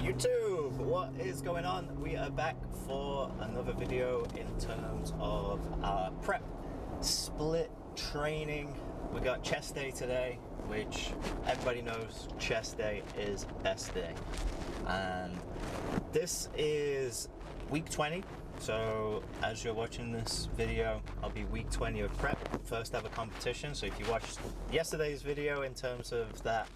YouTube, what is going on? We are back for another video in terms of our prep split training. We got chest day today, which everybody knows chest day is best day, and this is week 20. So as you're watching this video, I'll be week 20 of prep, first ever competition. So if you watched yesterday's video in terms of that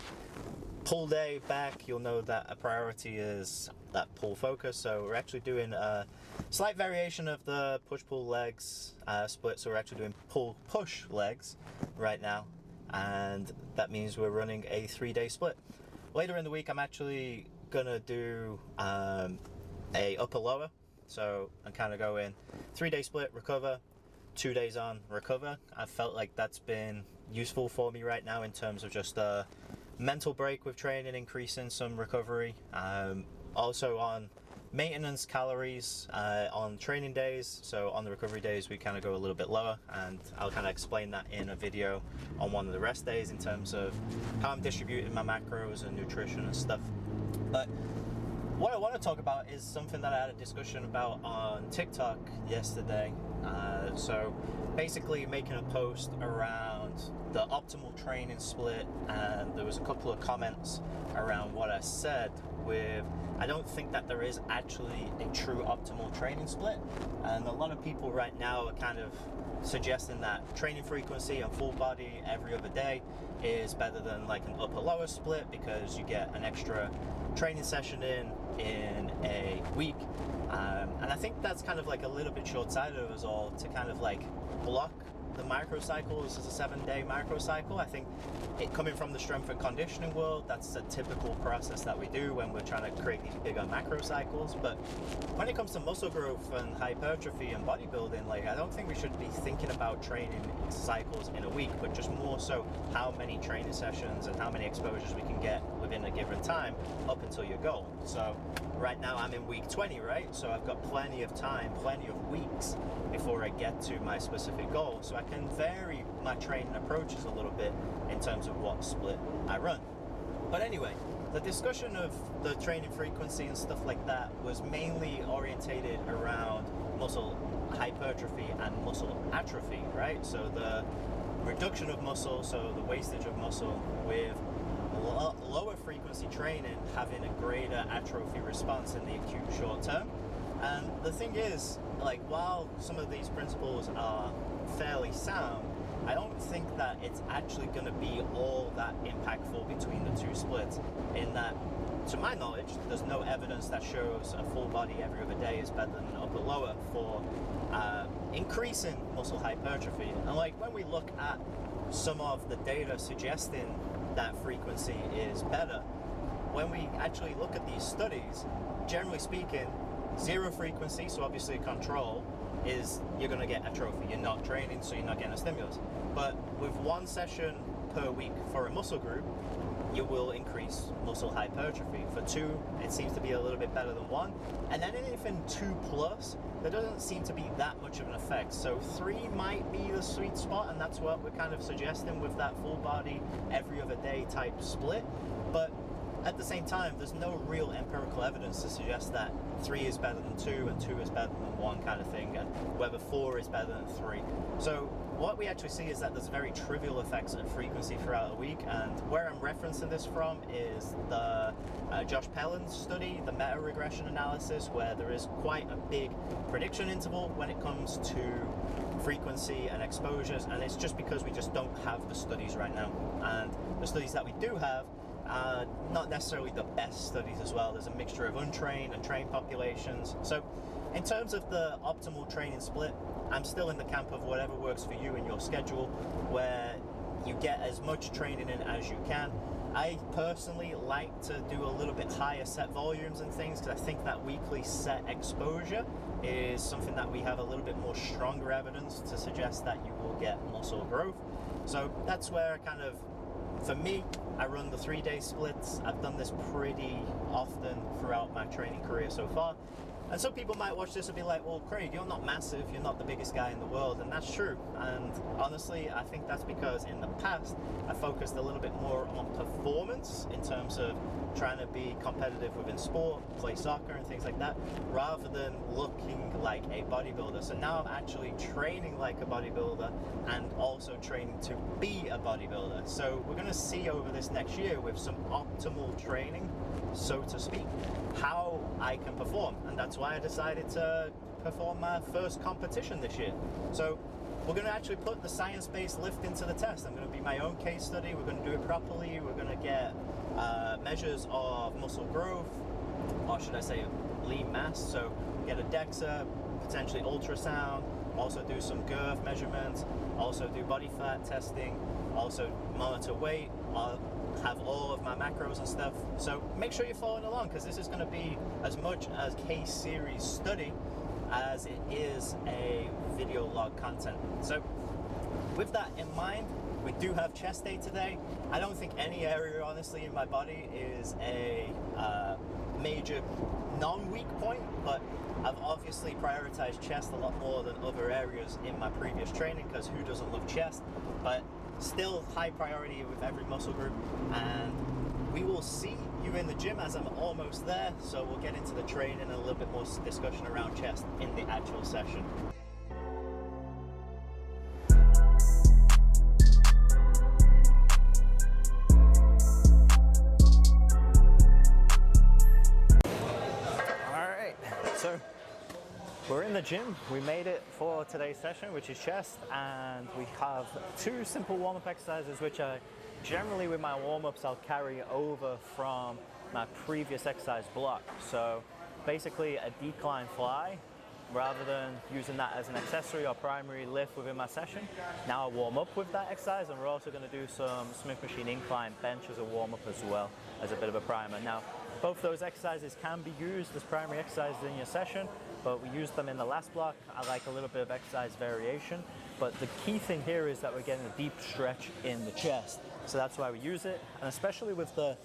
pull day back, you'll know that a priority is that pull focus. So we're actually doing a slight variation of the push-pull legs split. So we're actually doing pull-push legs right now, and that means we're running a 3-day split. Later in the week, I'm actually gonna do a upper-lower. So I'm kind of going 3-day split, recover, 2 days on, recover. I felt like that's been useful for me right now in terms of just a mental break with training, increasing some recovery. Also on maintenance calories on training days. So on the recovery days, we kind of go a little bit lower, and I'll kind of explain that in a video on one of the rest days in terms of how I'm distributing my macros and nutrition and stuff. But what I want to talk about is something that I had a discussion about on TikTok yesterday. So basically making a post around the optimal training split, and there was a couple of comments around what I said with, I don't think that there is actually a true optimal training split. And a lot of people right now are kind of suggesting that training frequency and full body every other day is better than like an upper lower split, because you get an extra training session in a week. And I think that's kind of like a little bit short-sighted of us all to kind of like block the microcycles as a 7-day microcycle. I think it coming from the strength and conditioning world, that's a typical process that we do when we're trying to create these bigger macrocycles. But when it comes to muscle growth and hypertrophy and bodybuilding, like, I don't think we should be thinking about training cycles in a week, but just more so how many training sessions and how many exposures we can get within a given time up until your goal. So right now I'm in week 20, right? So I've got plenty of time, plenty of weeks before I get to my specific goal. So I can vary my training approaches a little bit in terms of what split I run. But anyway, the discussion of the training frequency and stuff like that was mainly orientated around muscle hypertrophy and muscle atrophy, right? So the reduction of muscle, so the wastage of muscle, with lower frequency training having a greater atrophy response in the acute short term. And the thing is, like, while some of these principles are fairly sound, I don't think that it's actually going to be all that impactful between the two splits, in that, to my knowledge, there's no evidence that shows a full body every other day is better than an upper lower for increasing muscle hypertrophy. And like, when we look at some of the data suggesting that frequency is better, when we actually look at these studies, generally speaking, zero frequency, so obviously control, is you're going to get atrophy. You're not training, so you're not getting a stimulus. But with 1 session per week for a muscle group, you will increase muscle hypertrophy. For 2, it seems to be a little bit better than 1. And then anything 2+, there doesn't seem to be that much of an effect. So 3 might be the sweet spot, and that's what we're kind of suggesting with that full body every other day type split. But at the same time, there's no real empirical evidence to suggest that 3 is better than 2 and 2 is better than 1 kind of thing, and whether 4 is better than 3. So what we actually see is that there's very trivial effects of frequency throughout a week, and where I'm referencing this from is the Josh Pellin's study, the meta-regression analysis, where there is quite a big prediction interval when it comes to frequency and exposures, and it's just because we just don't have the studies right now. And the studies that we do have are not necessarily the best studies as well. There's a mixture of untrained and trained populations. So in terms of the optimal training split, I'm still in the camp of whatever works for you in your schedule, where you get as much training in as you can. I personally like to do a little bit higher set volumes and things, because I think that weekly set exposure is something that we have a little bit more stronger evidence to suggest that you will get muscle growth. So that's where I kind of, for me, I run the 3-day splits. I've done this pretty often throughout my training career so far. And some people might watch this and be like, well, Craig, you're not massive, you're not the biggest guy in the world, and that's true. And honestly, I think that's because in the past, I focused a little bit more on performance in terms of trying to be competitive within sport, play soccer and things like that, rather than looking like a bodybuilder. So now I'm actually training like a bodybuilder and also training to be a bodybuilder. So we're going to see over this next year, with some optimal training, so to speak, how I can perform. And that's why I decided to perform my first competition this year. So we're going to actually put the science-based lift into the test. I'm going to be my own case study. We're going to do it properly. We're going to get measures of muscle growth, or should I say lean mass. So get a DEXA, potentially ultrasound, also do some girth measurements, also do body fat testing, also monitor weight, have all of my macros and stuff. So make sure you're following along, because this is going to be as much as case series study as it is a video log content. So with that in mind, we do have chest day today. I don't think any area honestly in my body is a major non-weak point, but I've obviously prioritized chest a lot more than other areas in my previous training, because who doesn't love chest? But still high priority with every muscle group, and we will see you in the gym as I'm almost there. So we'll get into the training and a little bit more discussion around chest in the actual session. Alright, so we're in the gym. We made it for today's session, which is chest, and we have two simple warm-up exercises, which are generally with my warm-ups I'll carry over from my previous exercise block. So basically a decline fly, rather than using that as an accessory or primary lift within my session. Now I warm up with that exercise, and we're also going to do some Smith machine incline bench as a warm-up as well, as a bit of a primer. Now both those exercises can be used as primary exercises in your session, but we used them in the last block. I like a little bit of exercise variation, but the key thing here is that we're getting a deep stretch in the chest. So that's why we use it, and especially with the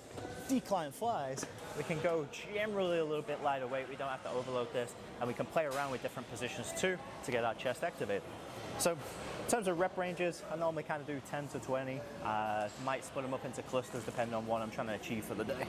decline flies, we can go generally a little bit lighter weight. We don't have to overload this, and we can play around with different positions too to get our chest activated. So in terms of rep ranges, I normally kind of do 10 to 20. Might split them up into clusters depending on what I'm trying to achieve for the day.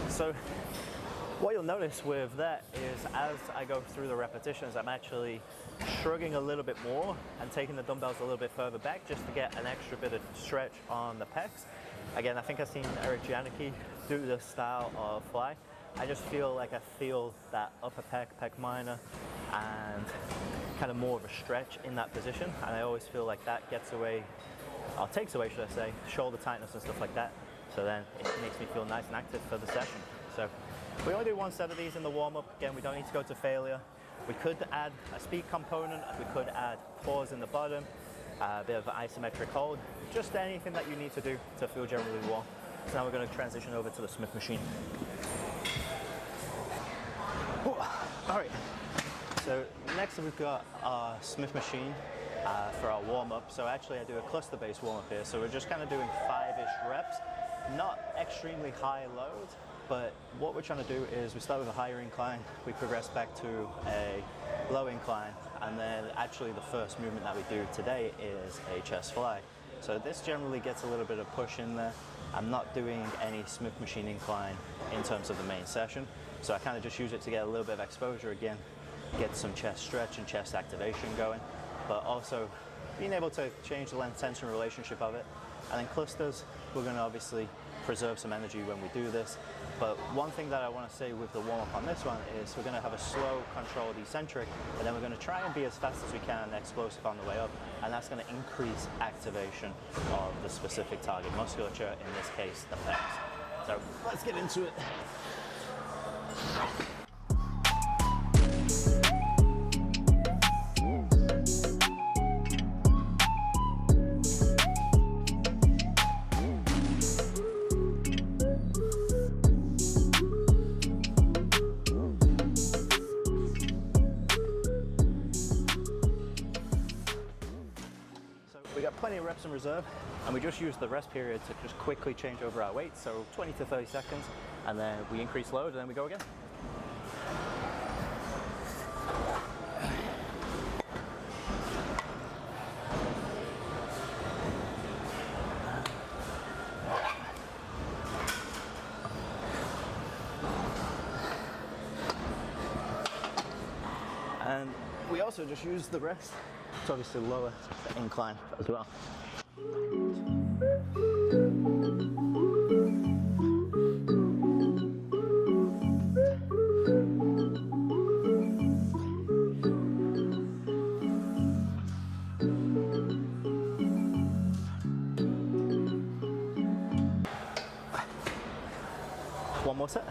So what you'll notice with that is as I go through the repetitions, I'm actually shrugging a little bit more and taking the dumbbells a little bit further back just to get an extra bit of stretch on the pecs. Again, I think I've seen Eric Janicki do this style of fly. I just feel like I feel that upper pec, pec minor, and kind of more of a stretch in that position. And I always feel like that gets away, or takes away, should I say, shoulder tightness and stuff like that. So then it makes me feel nice and active for the session. So we only do one set of these in the warm-up. Again, we don't need to go to failure. We could add a speed component. We could add pause in the bottom, a bit of an isometric hold, just anything that you need to do to feel generally warm. So now we're going to transition over to the Smith machine. Ooh. All right, so next we've got our Smith machine for our warm-up. So actually I do a cluster-based warm-up here. So we're just kind of doing 5-ish reps. not extremely high load, but what we're trying to do is we start with a higher incline, we progress back to a low incline, and then actually the first movement that we do today is a chest fly. So this generally gets a little bit of push in there. I'm not doing any Smith machine incline in terms of the main session, so I kind of just use it to get a little bit of exposure again, get some chest stretch and chest activation going, but also being able to change the length tension relationship of it. And then clusters, we're going to obviously preserve some energy when we do this. But one thing that I want to say with the warm-up on this one is we're going to have a slow, controlled eccentric, and then we're going to try and be as fast as we can and explosive on the way up, and that's going to increase activation of the specific target musculature, in this case, the pecs. So let's get into it. We got plenty of reps in reserve, and we just use the rest period to just quickly change over our weight, so 20 to 30 seconds, and then we increase load, and then we go again. And we also just use the rest to obviously lower the incline as well. One more set.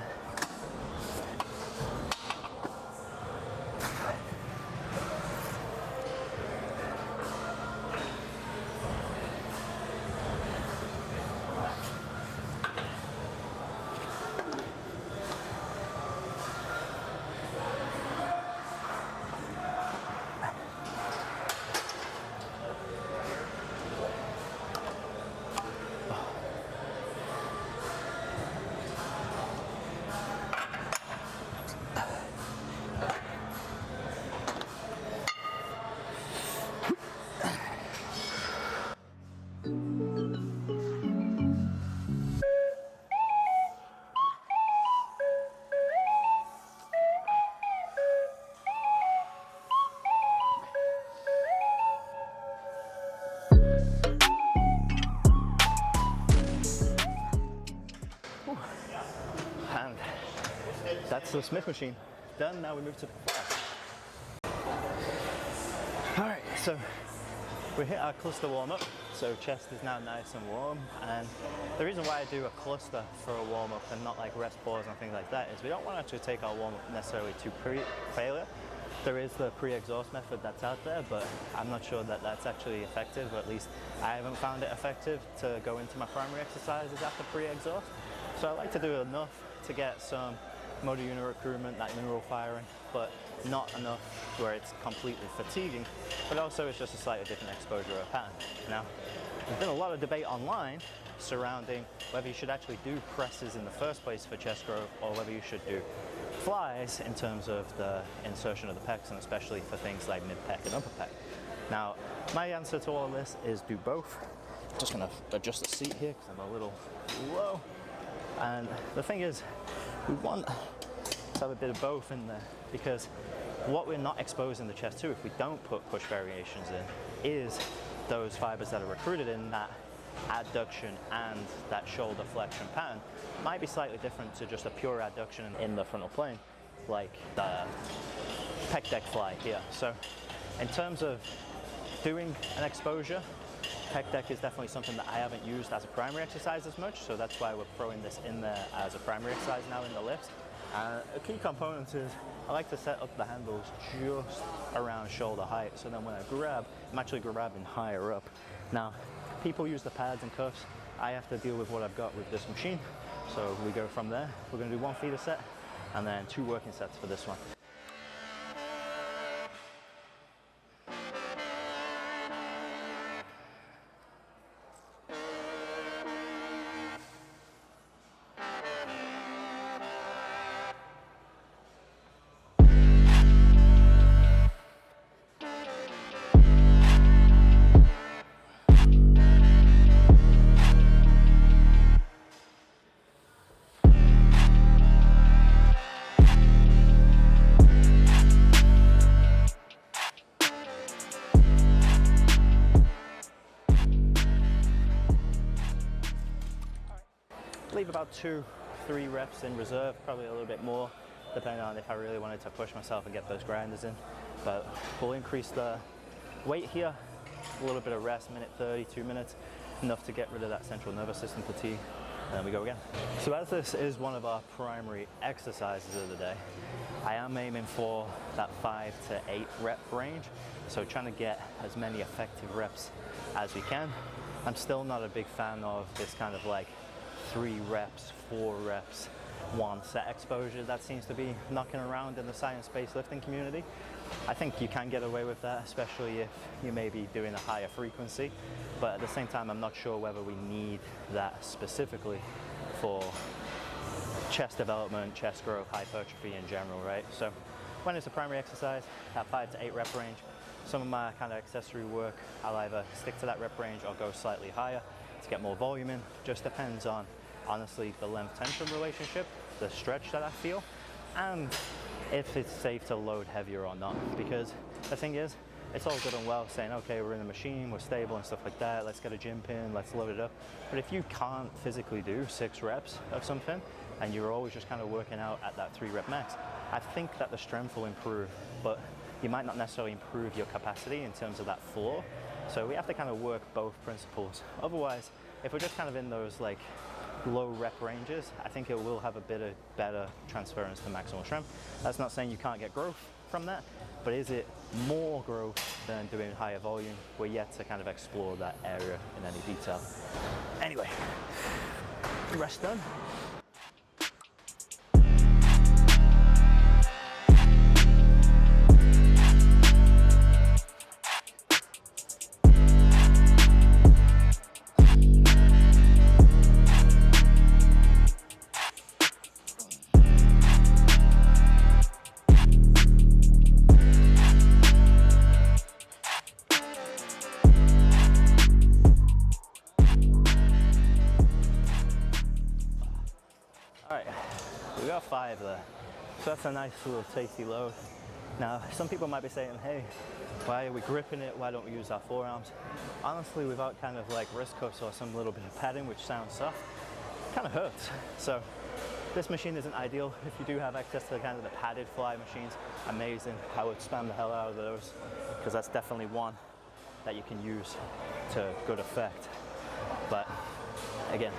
And that's the Smith machine done. Now we move to the fly. All right, so we hit our cluster warm up. So chest is now nice and warm. And the reason why I do a cluster for a warm up and not like rest pause and things like that is we don't want to actually take our warm up necessarily to pre-failure. There is the pre-exhaust method that's out there, but I'm not sure that that's actually effective, or at least I haven't found it effective to go into my primary exercises after pre-exhaust. So I like to do enough to get some motor unit recruitment, that mineral firing, but not enough where it's completely fatiguing, but also it's just a slightly different exposure or pattern. Now, there's been a lot of debate online surrounding whether you should actually do presses in the first place for chest growth or whether you should do flies in terms of the insertion of the pecs, and especially for things like mid-pec and upper pec. Now, my answer to all of this is do both. I'm just gonna adjust the seat here because I'm a little low. And the thing is, we want to have a bit of both in there, because what we're not exposing the chest to if we don't put push variations in is those fibers that are recruited in that adduction and that shoulder flexion pattern might be slightly different to just a pure adduction in the frontal plane, like the pec deck fly here. So in terms of doing an exposure, pec deck is definitely something that I haven't used as a primary exercise as much, so that's why we're throwing this in there as a primary exercise now in the lifts. A key component is I like to set up the handles just around shoulder height, so then when I grab, I'm actually grabbing higher up. Now, people use the pads and cuffs. I have to deal with what I've got with this machine. So we go from there. We're going to do 1 feeder set and then 2 working sets for this one. leave about 2-3 reps in reserve, probably a little bit more, depending on if I really wanted to push myself and get those grinders in. But we'll increase the weight here, a little bit of rest, minute 30, 2 minutes, enough to get rid of that central nervous system fatigue, and then we go again. So as this is one of our primary exercises of the day, I am aiming for that 5 to 8 rep range. So trying to get as many effective reps as we can. I'm still not a big fan of this kind of like 3 reps, 4 reps, 1 set exposure that seems to be knocking around in the science-based lifting community. I think you can get away with that, especially if you may be doing a higher frequency. But at the same time, I'm not sure whether we need that specifically for chest development, chest growth, hypertrophy in general, right? So when it's a primary exercise, that 5 to 8 rep range, some of my kind of accessory work, I'll either stick to that rep range or go slightly higher to get more volume in. Just depends on, honestly, the length-tension relationship, the stretch that I feel, and if it's safe to load heavier or not. Because the thing is, it's all good and well saying, okay, we're in the machine, we're stable and stuff like that, let's get a gym pin, let's load it up. But if you can't physically do 6 reps of something, and you're always just kind of working out at that 3 rep max, I think that the strength will improve, but you might not necessarily improve your capacity in terms of that floor. So we have to kind of work both principles. Otherwise, if we're just kind of in those like low rep ranges, I think it will have a bit of better transference to maximal strength. That's not saying you can't get growth from that, but is it more growth than doing higher volume? We're yet to kind of explore that area in any detail. Anyway, rest done. Alright, we got 5 there, so that's a nice little tasty load. Now, some people might be saying, hey, why are we gripping it? Why don't we use our forearms? Honestly, without kind of like wrist cuffs or some little bit of padding, which sounds soft, it kind of hurts. So this machine isn't ideal. If you do have access to kind of the padded fly machines, amazing. I would spam the hell out of those, because that's definitely one that you can use to good effect. But again,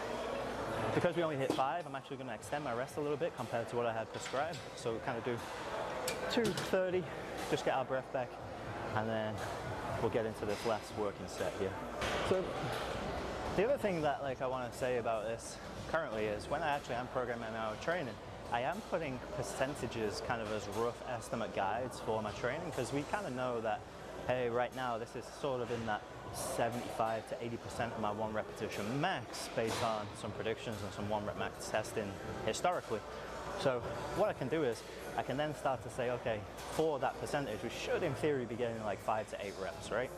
because we only hit 5, I'm actually going to extend my rest a little bit compared to what I had prescribed. So we'll kind of do 2:30, just get our breath back, and then we'll get into this last working set here. So the other thing that I want to say about this currently is when I actually am programming our training, I am putting percentages kind of as rough estimate guides for my training, because we kind of know that, hey, right now this is sort of in that 75 to 80% of my 1 repetition max based on some predictions and some 1 rep max testing historically. So what I can do is I can then start to say, okay, for that percentage, we should in theory be getting like 5 to 8 reps, right?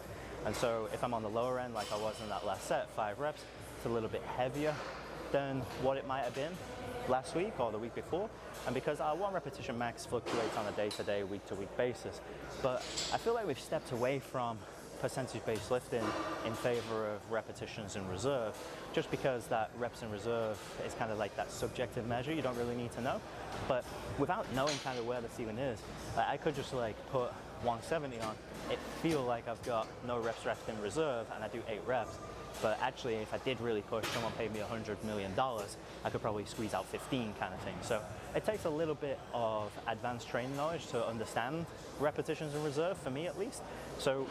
And so if I'm on the lower end, like I was in that last set, 5 reps, it's a little bit heavier than what it might have been last week or the week before. And because our 1 repetition max fluctuates on a day-to-day, week-to-week basis, but I feel like we've stepped away from percentage-based lifting in favor of repetitions in reserve, just because that reps in reserve is kind of like that subjective measure you don't really need to know. But without knowing kind of where the ceiling is, I could just like put 170 on, it feel like I've got no reps left in reserve and I do 8 reps. But actually, if I did really push, someone paid me $100 million, I could probably squeeze out 15 kind of thing. So it takes a little bit of advanced training knowledge to understand repetitions in reserve, for me at least. So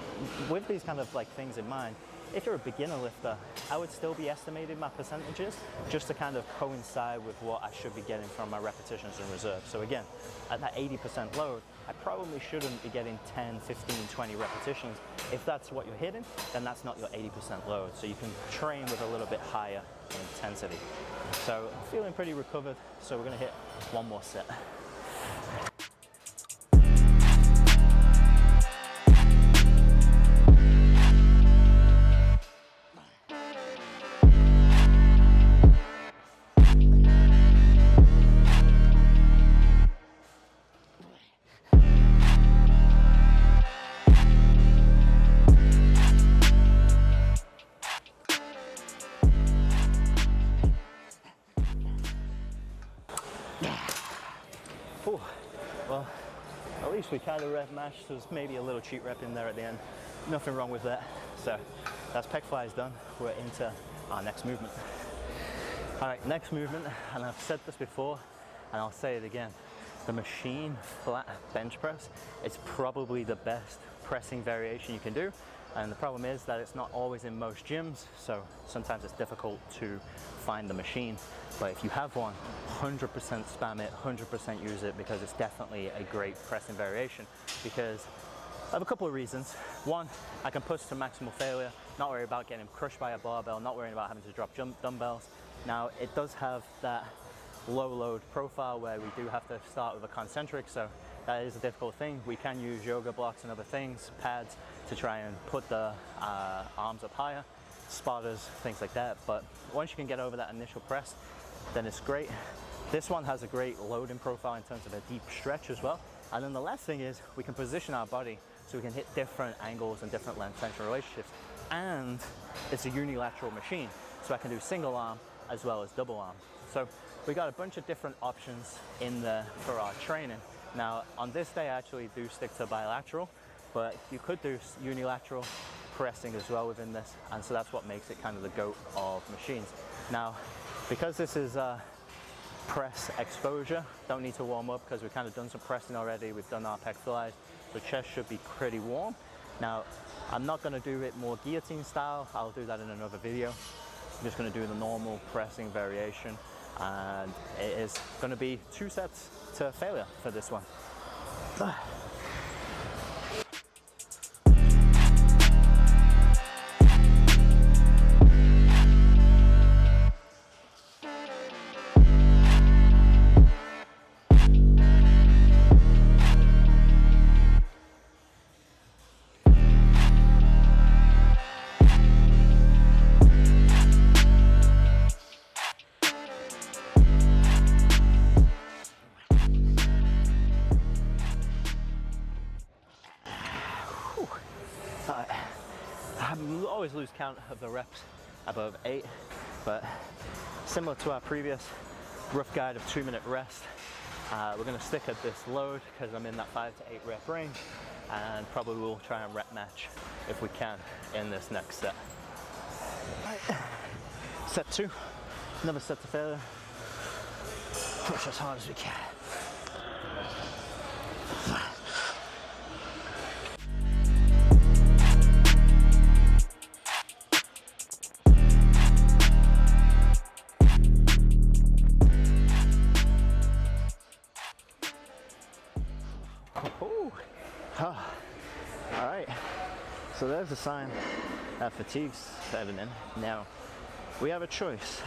with these kind of like things in mind, if you're a beginner lifter, I would still be estimating my percentages just to kind of coincide with what I should be getting from my repetitions in reserve. So again, at that 80% load, I probably shouldn't be getting 10, 15, 20 repetitions. If that's what you're hitting, then that's not your 80% load. So you can train with a little bit higher intensity. So I'm feeling pretty recovered, so we're gonna hit 1 more set. base, we kind of rep matched. There's maybe a little cheat rep in there at the end. Nothing wrong with that. So that's pec flies done. We're into our next movement. All right, next movement, and I've said this before, and I'll say it again. The machine flat bench press is probably the best pressing variation you can do. And the problem is that it's not always in most gyms, so sometimes it's difficult to find the machine. But if you have one, 100% spam it, 100% use it, because it's definitely a great pressing variation. Because I have a couple of reasons. One, I can push to maximal failure, not worry about getting crushed by a barbell, not worrying about having to drop dumbbells. Now, it does have that low load profile where we do have to start with a concentric, so that is a difficult thing. We can use yoga blocks and other things, pads, to try and put the arms up higher, spotters, things like that. But once you can get over that initial press, then it's great. This one has a great loading profile in terms of a deep stretch as well. And then the last thing is we can position our body so we can hit different angles and different length tension relationships. And it's a unilateral machine, so I can do single arm as well as double arm. So we got a bunch of different options in there for our training. Now, on this day, I actually do stick to bilateral, but you could do unilateral pressing as well within this, and so that's what makes it kind of the GOAT of machines. Now, because this is press exposure, don't need to warm up because we've kind of done some pressing already. We've done our pec flies, so chest should be pretty warm. Now, I'm not going to do it more guillotine style. I'll do that in another video. I'm just going to do the normal pressing variation, and it is going to be 2 sets to failure for this one. I always lose count of the reps above 8, but similar to our previous rough guide of 2-minute rest, we're going to stick at this load because I'm in that 5 to 8 rep range, and probably will try and rep match if we can in this next set. Right. Set 2, another set to failure. Push as hard as we can. All right, so there's a sign that fatigue's setting in. Now, we have a choice.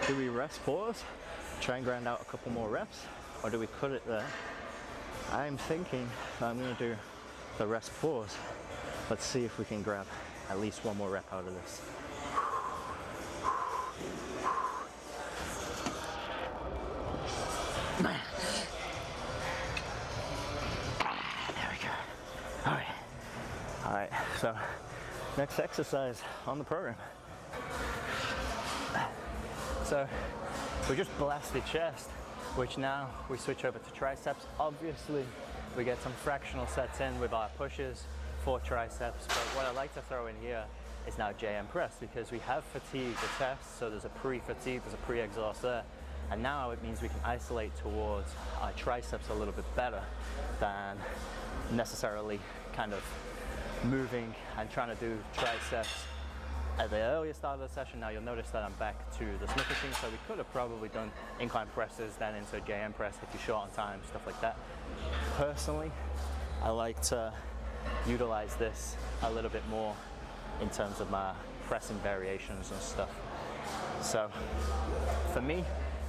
Do we rest pause, try and grind out a couple more reps, or do we cut it there? I'm thinking that I'm gonna do the rest pause. Let's see if we can grab at least one more rep out of this. All right, so next exercise on the program. So we just blasted chest, which now we switch over to triceps. Obviously, we get some fractional sets in with our pushes for triceps, but what I like to throw in here is now JM press, because we have fatigued the chest, so there's a pre-fatigue, there's a pre-exhaust there, and now it means we can isolate towards our triceps a little bit better than necessarily kind of moving and trying to do triceps at the earlier start of the session. Now you'll notice that I'm back to the Smith machine, so we could have probably done incline presses, then into a JM press if you're short on time, stuff like that. Personally, I like to utilize this a little bit more in terms of my pressing variations and stuff. So for me,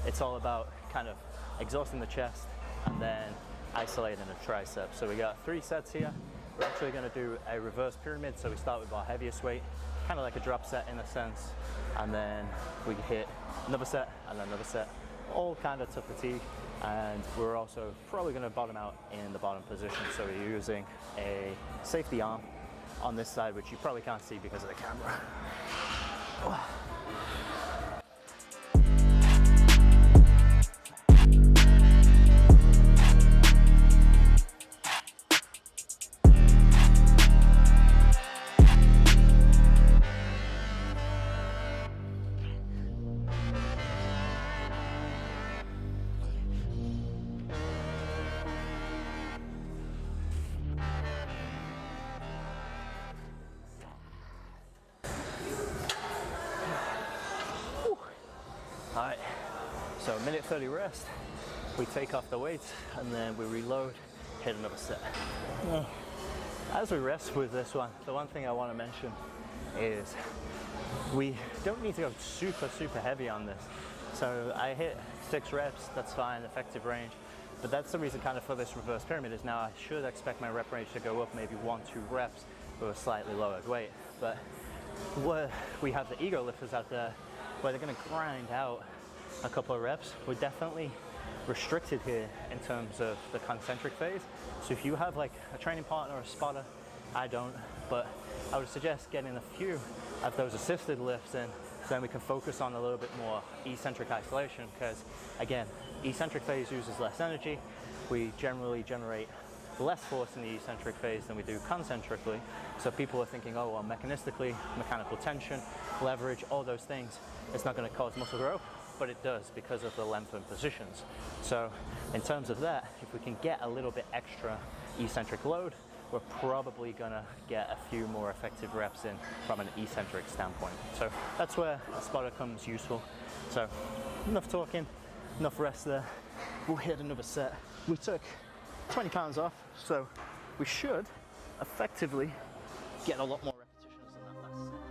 it's all about kind of exhausting the chest and then isolating the tricep. So we got 3 sets here. We're actually going to do a reverse pyramid, so we start with our heaviest weight, kind of like a drop set in a sense, and then we hit another set and another set, all kind of to fatigue. And we're also probably going to bottom out in the bottom position, so we're using a safety arm on this side, which you probably can't see because of the camera. minute 30 rest, we take off the weights and then we reload, hit another set. As we rest with this one, the one thing I want to mention is we don't need to go super heavy on this. So I hit 6 reps, that's fine, effective range. But that's the reason kind of for this reverse pyramid is now I should expect my rep range to go up maybe 1-2 reps with a slightly lowered weight. But where we have the ego lifters out there where they're going to grind out a couple of reps, we're definitely restricted here in terms of the concentric phase. So if you have like a training partner or a spotter, I don't, but I would suggest getting a few of those assisted lifts in so then we can focus on a little bit more eccentric isolation, because again, eccentric phase uses less energy. We generally generate less force in the eccentric phase than we do concentrically. So people are thinking, oh well, mechanistically, mechanical tension, leverage, all those things, it's not going to cause muscle growth, but it does because of the lengthened positions. So in terms of that, if we can get a little bit extra eccentric load, we're probably gonna get a few more effective reps in from an eccentric standpoint. So that's where a spotter comes useful. So enough talking, enough rest there. We'll hit another set. We took 20 pounds off, so we should effectively get a lot more repetitions than that last set.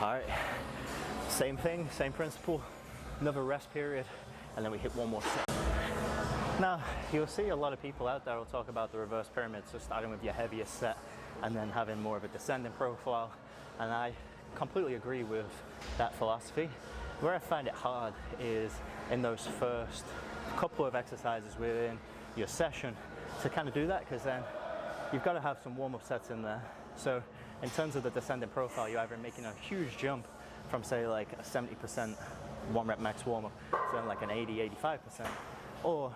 All right, same thing, same principle, another rest period, and then we hit one more set. Now, you'll see a lot of people out there will talk about the reverse pyramid, so starting with your heaviest set and then having more of a descending profile, and I completely agree with that philosophy. Where I find it hard is in those first couple of exercises within your session to kind of do that, because then you've got to have some warm-up sets in there. So in terms of the descending profile, you're either making a huge jump from say like a 70% 1 rep max warm-up to then like an 80-85%, or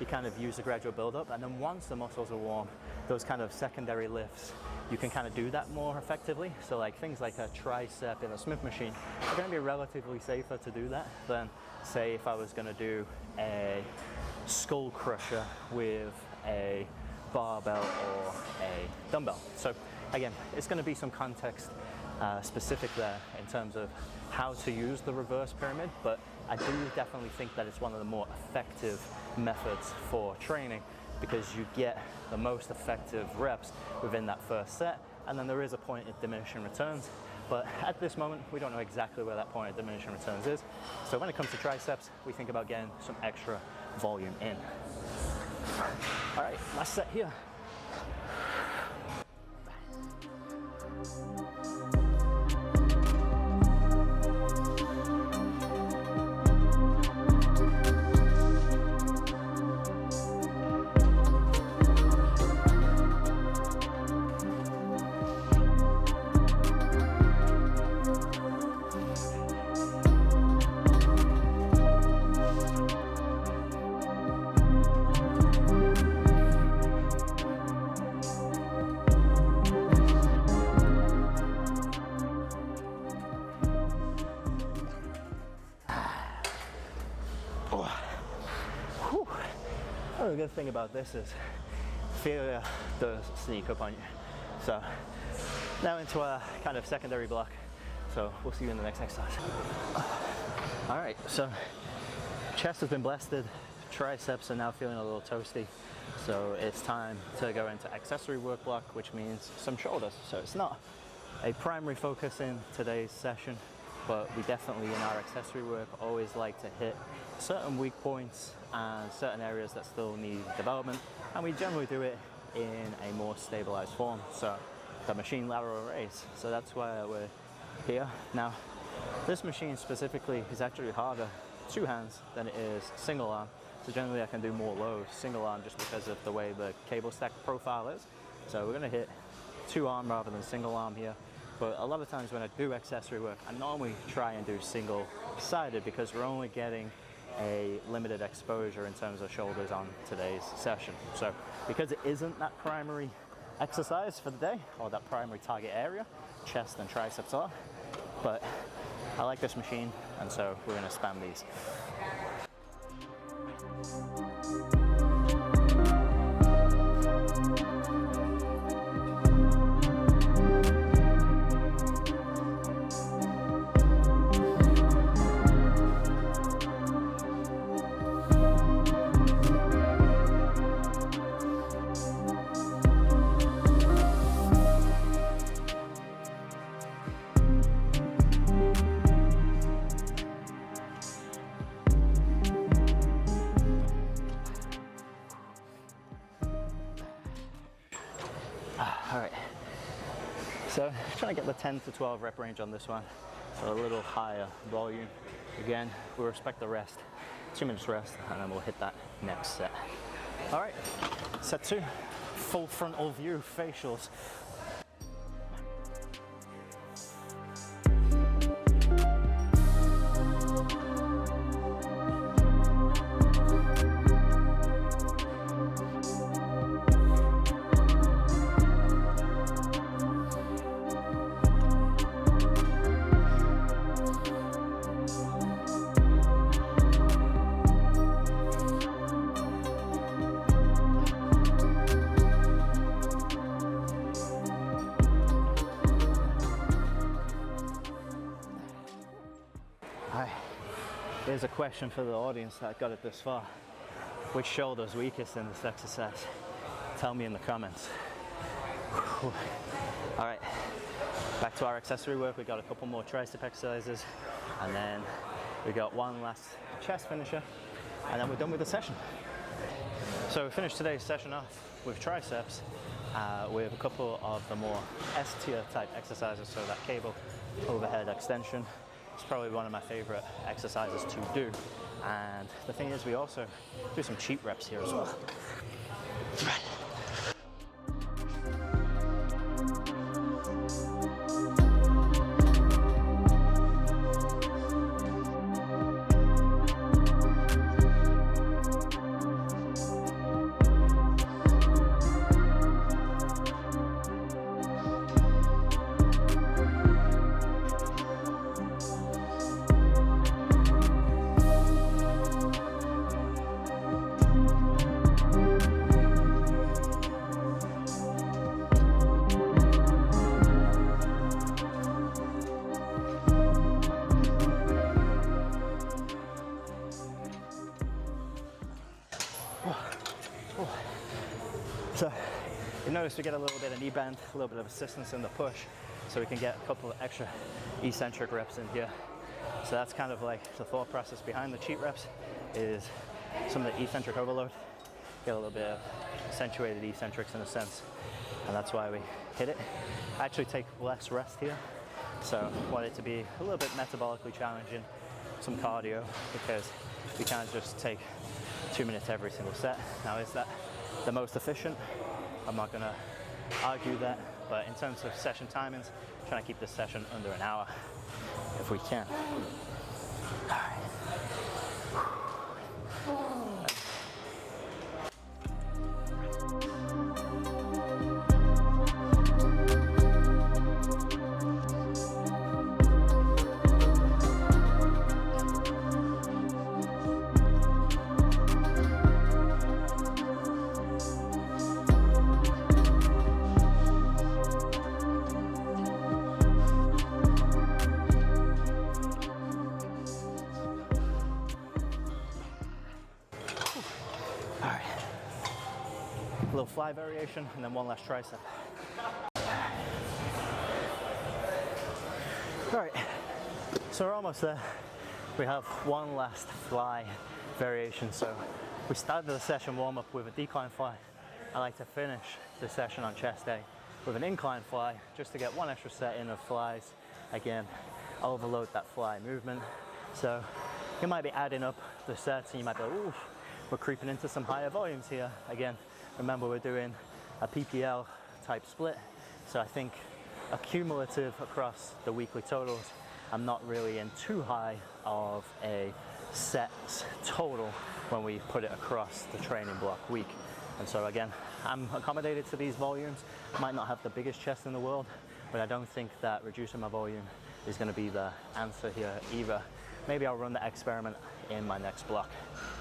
you kind of use a gradual build-up, and then once the muscles are warm, those kind of secondary lifts, you can kind of do that more effectively. So like things like a tricep in a Smith machine are going to be relatively safer to do that than say if I was going to do a skull crusher with a barbell or a dumbbell. So again, it's going to be some context specific there in terms of how to use the reverse pyramid, but I do definitely think that it's one of the more effective methods for training, because you get the most effective reps within that first set, and then there is a point of diminishing returns, but at this moment we don't know exactly where that point of diminishing returns is. So when it comes to triceps, we think about getting some extra volume in. All right, last set here. The good thing about this is failure does sneak up on you. So now into our kind of secondary block. So we'll see you in the next exercise. All right, so chest has been blasted, triceps are now feeling a little toasty. So it's time to go into accessory work block, which means some shoulders. So it's not a primary focus in today's session, but we definitely in our accessory work always like to hit certain weak points and certain areas that still need development, and we generally do it in a more stabilized form, so the machine lateral raise. So that's why we're here. Now this machine specifically is actually harder two hands than it is single arm, so generally I can do more load single arm just because of the way the cable stack profile is. So we're going to hit two arm rather than single arm here, But a lot of times when I do accessory work, I normally try and do single-sided because we're only getting a limited exposure in terms of shoulders on today's session. So because it isn't that primary exercise for the day, or that primary target area, chest and triceps are, but I like this machine, and so we're going to spam these. All right, so trying to get the 10 to 12 rep range on this one, so a little higher volume. Again, we'll respect the rest, 2 minutes rest, and then we'll hit that next set. All right, set 2, full frontal view facials. Here's a question for the audience that got it this far. Which shoulder's weakest in this exercise? Tell me in the comments. Whew. All right, back to our accessory work. We got a couple more tricep exercises, and then we got one last chest finisher, and then we're done with the session. So we finished today's session off with triceps with a couple of the more S-tier type exercises, so that cable overhead extension. It's probably one of my favorite exercises to do. And the thing is, we also do some cheat reps here as well. So you notice we get a little bit of knee bend, a little bit of assistance in the push, so we can get a couple of extra eccentric reps in here. So that's kind of like the thought process behind the cheat reps, is some of the eccentric overload, get a little bit of accentuated eccentrics in a sense, and that's why we hit it. I actually take less rest here, so I want it to be a little bit metabolically challenging, some cardio, because we can't just take 2 minutes every single set. Now, is that the most efficient? I'm not gonna argue that, but in terms of session timings, trying to keep this session under an hour if we can. All right. A little fly variation, and then one last tricep. All right, so we're almost there. We have one last fly variation. So we started the session warm up with a decline fly. I like to finish the session on chest day with an incline fly, just to get one extra set in of flies. Again, overload that fly movement. So you might be adding up the sets, and you might be like, ooh, we're creeping into some higher volumes here. Again, remember, we're doing a PPL type split, so I think accumulative across the weekly totals, I'm not really in too high of a sets total when we put it across the training block week. And so again, I'm accommodated to these volumes. Might not have the biggest chest in the world, but I don't think that reducing my volume is going to be the answer here either. Maybe I'll run the experiment in my next block.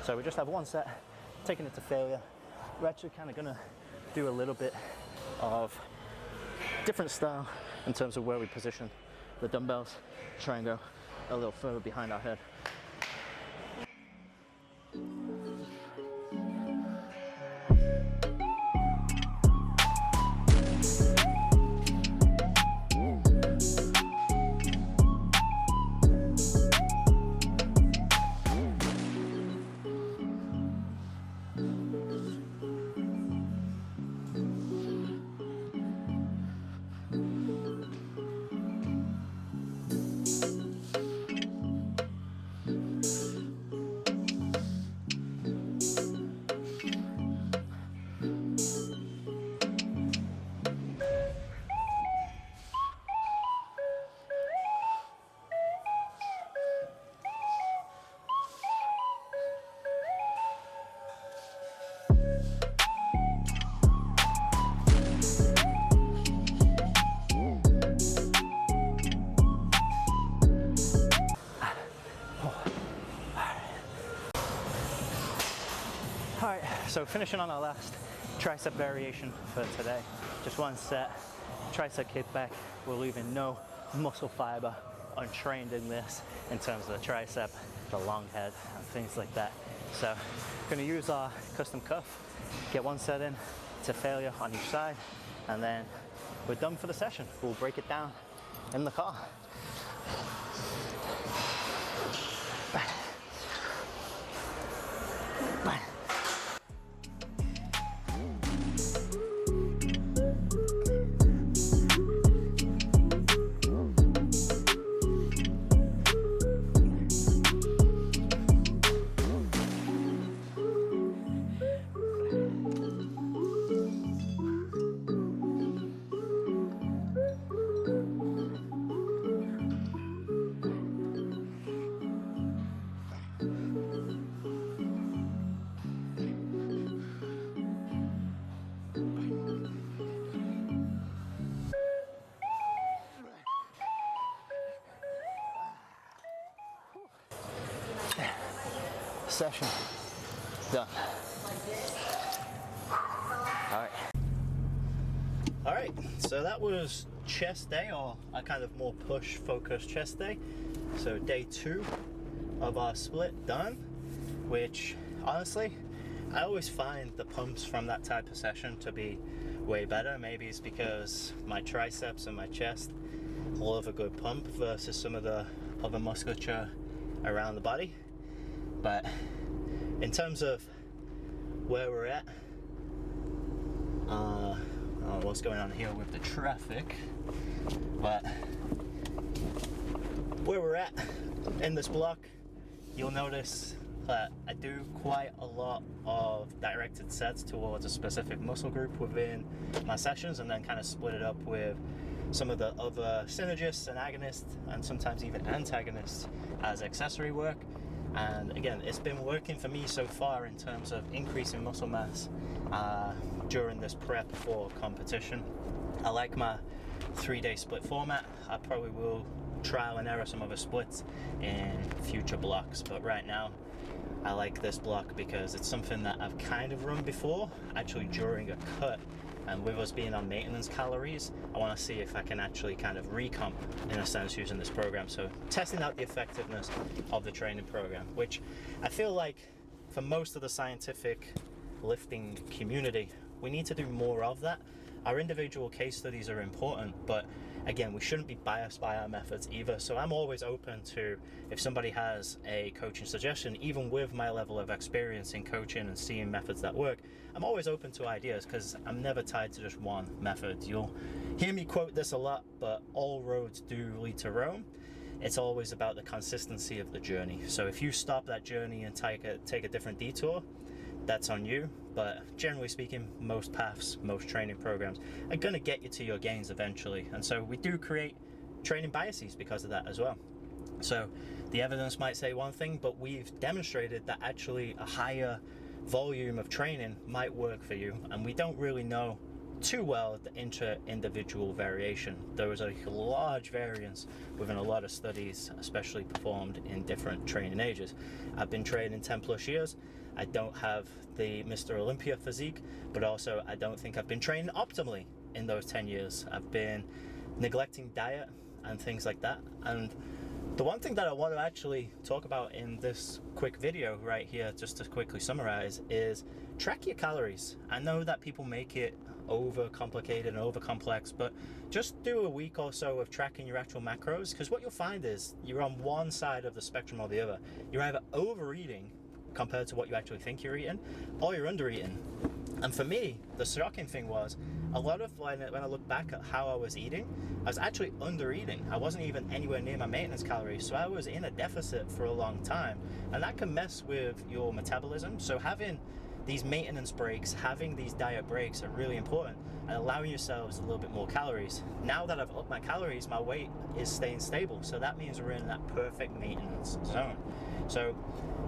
So we just have one set, taking it to failure. We're actually kind of going to do a little bit of different style in terms of where we position the dumbbells. Try and go a little further behind our head. Alright, so finishing on our last tricep variation for today. Just one set, tricep kickback. We're leaving no muscle fiber untrained in this in terms of the tricep, the long head, and things like that. So we're going to use our custom cuff, get one set in to failure on each side, and then we're done for the session. We'll break it down in the car. Session done. All right, so that was chest day, or a kind of more push focused chest day. So day 2 of our split done, which honestly, I always find the pumps from that type of session to be way better. Maybe it's because my triceps and my chest love a good pump versus some of the other musculature around the body. But in terms of where we're at, I don't know what's going on here with the traffic, but where we're at in this block, you'll notice that I do quite a lot of directed sets towards a specific muscle group within my sessions, and then kind of split it up with some of the other synergists and agonists, and sometimes even antagonists as accessory work. And again, it's been working for me so far in terms of increasing muscle mass during this prep for competition. I like my 3-day split format. I probably will trial and error some other splits in future blocks, but right now I like this block because it's something that I've kind of run before, actually during a cut. And with us being on maintenance calories, I want to see if I can actually kind of recomp in a sense using this program. So testing out the effectiveness of the training program, which I feel like for most of the scientific lifting community, we need to do more of that. Our individual case studies are important, but again, we shouldn't be biased by our methods either. So I'm always open to, if somebody has a coaching suggestion, even with my level of experience in coaching and seeing methods that work, I'm always open to ideas because I'm never tied to just one method. You'll hear me quote this a lot, but all roads do lead to Rome. It's always about the consistency of the journey. So if you stop that journey and take a different detour, that's on you. but generally speaking, most paths, most training programs are going to get you to your gains eventually. And so we do create training biases because of that as well. So the evidence might say one thing, but we've demonstrated that actually a higher volume of training might work for you, and we don't really know too well the inter-individual variation. There was a large variance within a lot of studies, especially performed in different training ages. I've been training 10 plus years. I don't have the Mr. Olympia physique, but also I don't think I've been training optimally in those 10 years. I've been neglecting diet and things like that. And the one thing that I want to actually talk about in this quick video right here, just to quickly summarize, is track your calories. I know that people make it over complicated and over complex, but just do a week or so of tracking your actual macros, because what you'll find is you're on one side of the spectrum or the other. You're either overeating compared to what you actually think you're eating, or you're undereating. And for me, the shocking thing was, a lot of when I look back at how I was eating, I was actually under eating. I wasn't even anywhere near my maintenance calories, so I was in a deficit for a long time, and that can mess with your metabolism. So having these maintenance breaks, having these diet breaks are really important, and allowing yourselves a little bit more calories. Now that I've upped my calories, my weight is staying stable, so that means we're in that perfect maintenance zone. So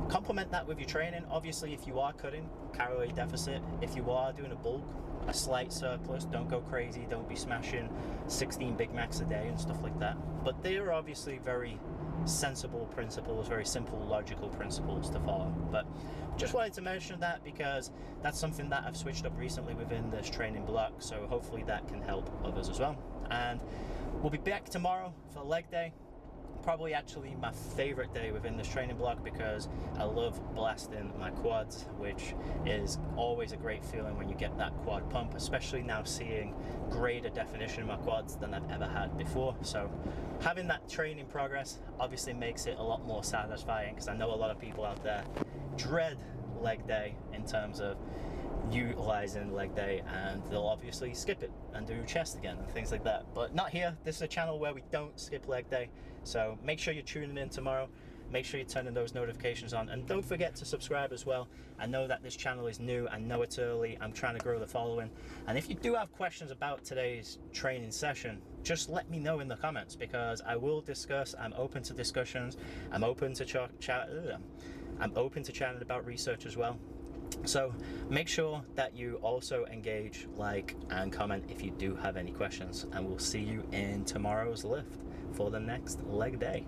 complement that with your training. Obviously, if you are cutting, calorie deficit. If you are doing a bulk, a slight surplus, don't go crazy, don't be smashing 16 Big Macs a day and stuff like that. But they are obviously very sensible principles, very simple, logical principles to follow. But just wanted to mention that because that's something that I've switched up recently within this training block, so hopefully that can help others as well. And we'll be back tomorrow for leg day. Probably actually my favorite day within this training block, because I love blasting my quads, which is always a great feeling when you get that quad pump, especially now seeing greater definition in my quads than I've ever had before. So having that training progress obviously makes it a lot more satisfying, because I know a lot of people out there dread leg day in terms of utilizing leg day, and they'll obviously skip it and do chest again and things like that. But not here. This is a channel where we don't skip leg day, so make sure you're tuning in tomorrow. Make sure you're turning those notifications on, and don't forget to subscribe as well. I know that this channel is new, I know it's early, I'm trying to grow the following, and if you do have questions about today's training session, just let me know in the comments, because I will discuss. I'm open to discussions, I'm open to I'm open to chatting about research as well. So make sure that you also engage, like, and comment if you do have any questions, and we'll see you in tomorrow's lift for the next leg day.